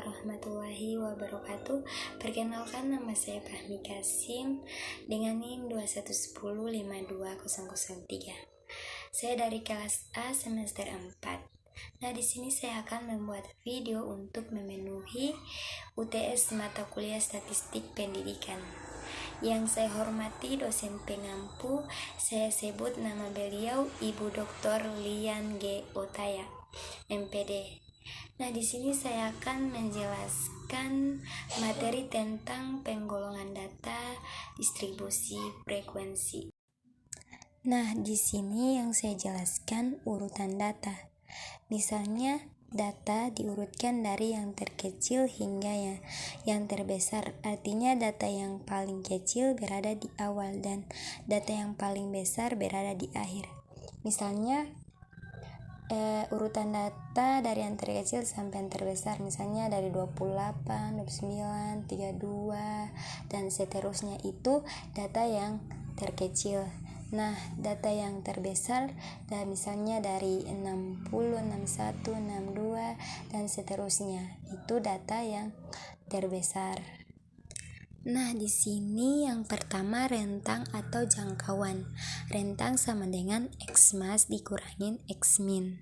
warahmatullahi wabarakatuh. Perkenalkan, nama saya Fahmi Kasim dengan NIM 2110520003. Saya dari kelas A semester 4. Nah, di sini saya akan membuat video untuk memenuhi UTS mata kuliah Statistik Pendidikan. Yang saya hormati dosen pengampu, saya sebut nama beliau Ibu Dr. Lian G. Otaya, MPD. Nah, di sini saya akan menjelaskan materi tentang penggolongan data distribusi frekuensi. Nah, di sini yang saya jelaskan urutan data. Misalnya, data diurutkan dari yang terkecil hingga yang terbesar. Artinya data yang paling kecil berada di awal dan data yang paling besar berada di akhir. Misalnya, urutan data dari yang terkecil sampai yang terbesar, misalnya dari 28, 29, 32 dan seterusnya, itu data yang terkecil. Nah, data yang terbesar misalnya dari 60, 61, 62 dan seterusnya, itu data yang terbesar. Nah, di sini yang pertama rentang atau jangkauan. Rentang sama dengan X max dikurangin X min.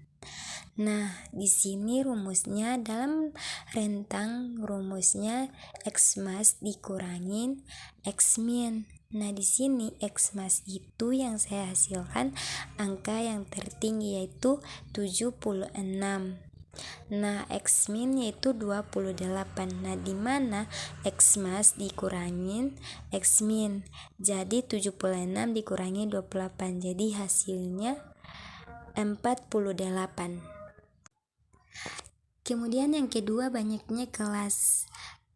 Nah, di sini rumusnya dalam rentang, rumusnya X max dikurangin X min. Nah, di sini X max itu yang saya hasilkan angka yang tertinggi yaitu 76. Nah, X min yaitu 28. Nah, di mana X max dikurangin X min. Jadi 76 dikurangi 28. Jadi hasilnya 48. Kemudian yang kedua, banyaknya kelas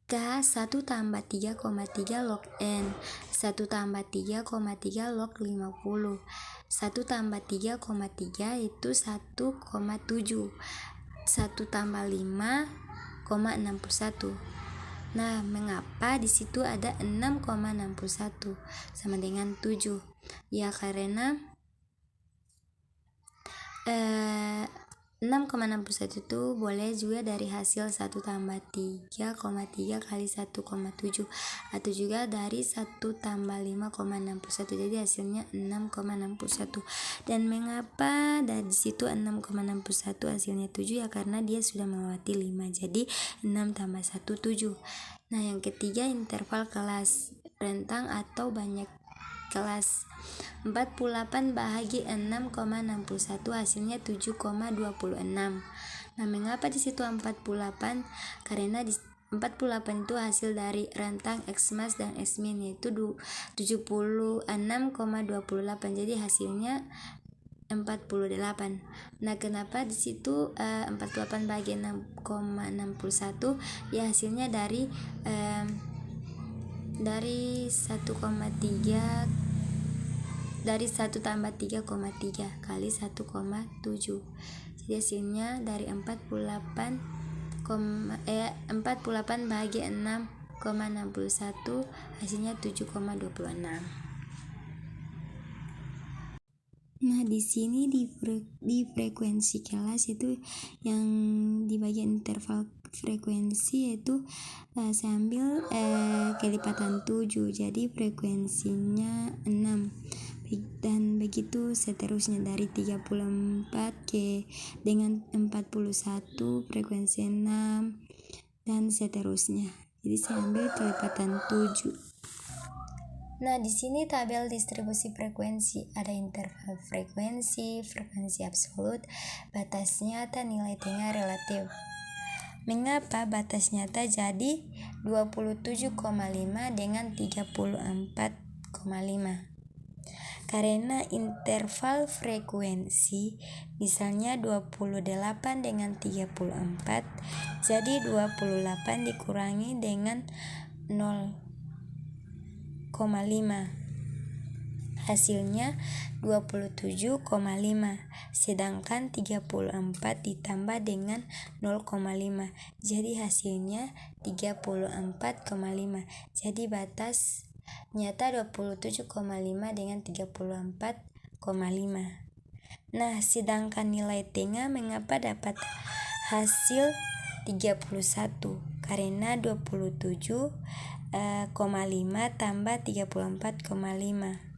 K 1 tambah 3,3 log N, 1 tambah 3,3 log 50, 1 tambah 3,3 itu 1,7, 1 tambah 5,61. Nah, mengapa di situ ada 6,61 sama dengan 7? Ya, karena 6,61 itu boleh juga dari hasil 1 tambah 3,3 kali 1,7 atau juga dari 1 tambah 5,61. Jadi hasilnya 6,61. Dan mengapa dari situ 6,61 hasilnya 7? Ya karena dia sudah melewati 5. Jadi 6 tambah 1 7. Nah, yang ketiga interval kelas. Rentang atau banyak kelas. 48 bahagi 6,61 hasilnya 7,26. Nah, mengapa di situ 48? Karena di 48 itu hasil dari rentang X max dan X min yaitu 76,28. Jadi hasilnya 48. Nah, kenapa di situ 48 bahagi 6,61? Ya, hasilnya dari 1,3 dari 1 tambah 3,3 kali 1,7. Jadi hasilnya dari 48 bahagi 6,61 hasilnya 7,26. Nah, di sini di frekuensi kelas itu yang di bagian interval frekuensi yaitu saya ambil kelipatan 7, jadi frekuensinya 6. Dan begitu seterusnya dari 34 ke dengan 41 frekuensi 6 dan seterusnya. Jadi saya ambil kelipatan 7. Nah, di sini tabel distribusi frekuensi, ada interval frekuensi, frekuensi absolut, batas nyata, nilai tengah, relatif. Mengapa batas nyata jadi 27,5 dengan 34,5? Karena interval frekuensi misalnya 28 dengan 34, jadi 28 dikurangi dengan 0,5 hasilnya 27,5, sedangkan 34 ditambah dengan 0,5 jadi hasilnya 34,5. Jadi batas nyata 27,5 dengan 34,5. Nah, sedangkan nilai tengah mengapa dapat hasil 31? karena 27,5 tambah 34,5.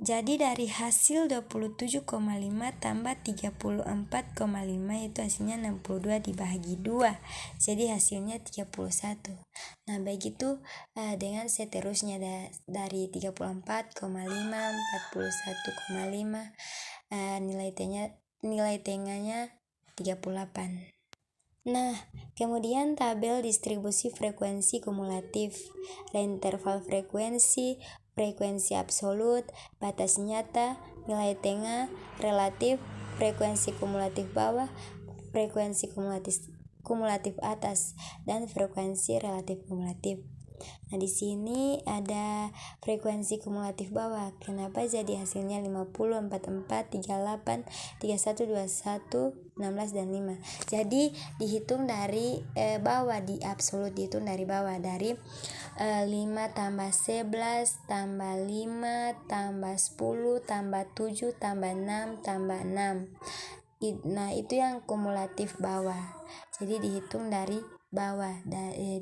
Jadi dari hasil 27,5 tambah 34,5 itu hasilnya 62 dibagi 2. Jadi hasilnya 31. Nah, begitu dengan seterusnya dari 34,5, 41,5, nilai tengahnya 38. Nah, kemudian tabel distribusi frekuensi kumulatif, reinterval frekuensi, frekuensi absolut, batas nyata, nilai tengah, relatif, frekuensi kumulatif bawah, frekuensi kumulatif atas, dan frekuensi relatif kumulatif. Nah, di sini ada frekuensi kumulatif bawah. Kenapa jadi hasilnya 50, 44, 38, 31, 21, 16 dan 5. Jadi dihitung dari bawah, di absolut dihitung dari bawah, dari 5 tambah 11 tambah 5 tambah 10 tambah 7 tambah 6 tambah 6. Nah, itu yang kumulatif bawah. Jadi dihitung dari bawah,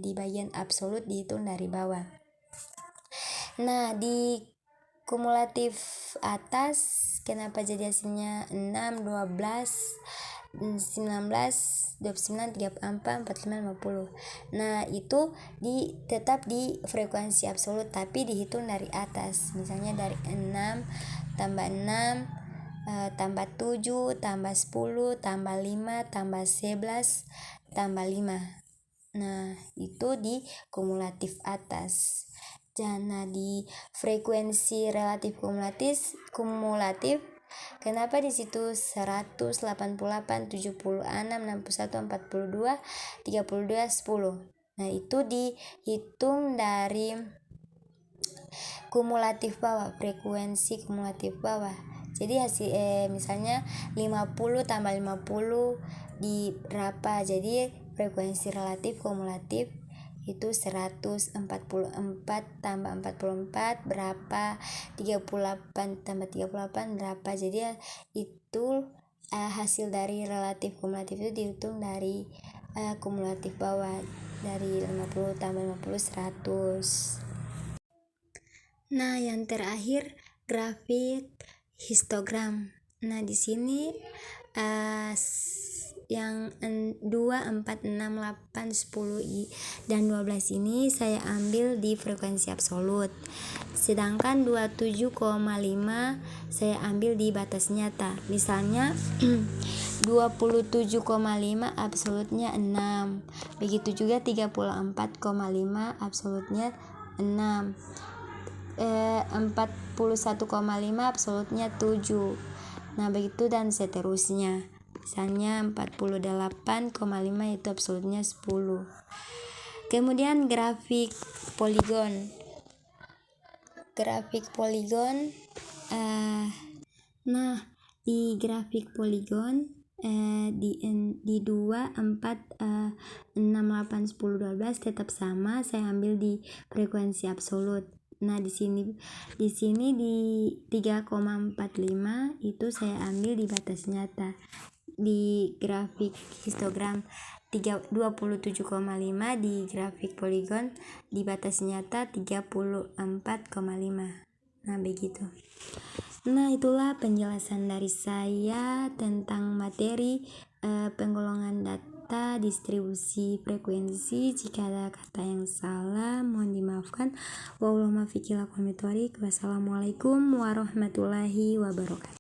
di bagian absolut dihitung dari bawah. Nah, di kumulatif atas kenapa jadi hasilnya 6, 12, 19, 29, 34, 45, 50. Nah, itu tetap di frekuensi absolut tapi dihitung dari atas. Misalnya dari 6 tambah 6 tambah 7 tambah 10 tambah 5 tambah 11 tambah 5. Nah, itu di kumulatif atas. Nah, di frekuensi relatif kumulatif kenapa di situ 188, 76, 61, 42, 32, 10. Nah, itu dihitung dari kumulatif bawah, frekuensi kumulatif bawah. Jadi hasil misalnya 50 tambah 50 di berapa? Jadi frekuensi relatif kumulatif itu 144 tambah 44 berapa, 38 tambah 38 berapa. Jadi itu hasil dari relatif kumulatif itu dihitung dari kumulatif bawah, dari 50 tambah 50 100. Nah, yang terakhir grafik histogram. Nah, di sini yang 2, 4, 6, 8, 10 dan 12 ini saya ambil di frekuensi absolut. Sedangkan 27,5 saya ambil di batas nyata. Misalnya 27,5 absolutnya 6. Begitu juga 34,5 absolutnya 6. 41,5 absolutnya 7. Nah, begitu dan seterusnya. Misalnya 48,5 itu absolutnya 10. Kemudian grafik poligon. Nah, di grafik poligon di 2, 4, 6, 8, 10, 12 tetap sama, saya ambil di frekuensi absolut. Nah, di sini di 3,45 itu saya ambil di batas nyata. Di grafik histogram 27,5 di grafik poligon di batas nyata 34,5. Nah, begitu. Nah, itulah penjelasan dari saya tentang materi penggolongan data distribusi frekuensi. Jika ada kata yang salah mohon dimaafkan. Wassalamualaikum warahmatullahi wabarakatuh.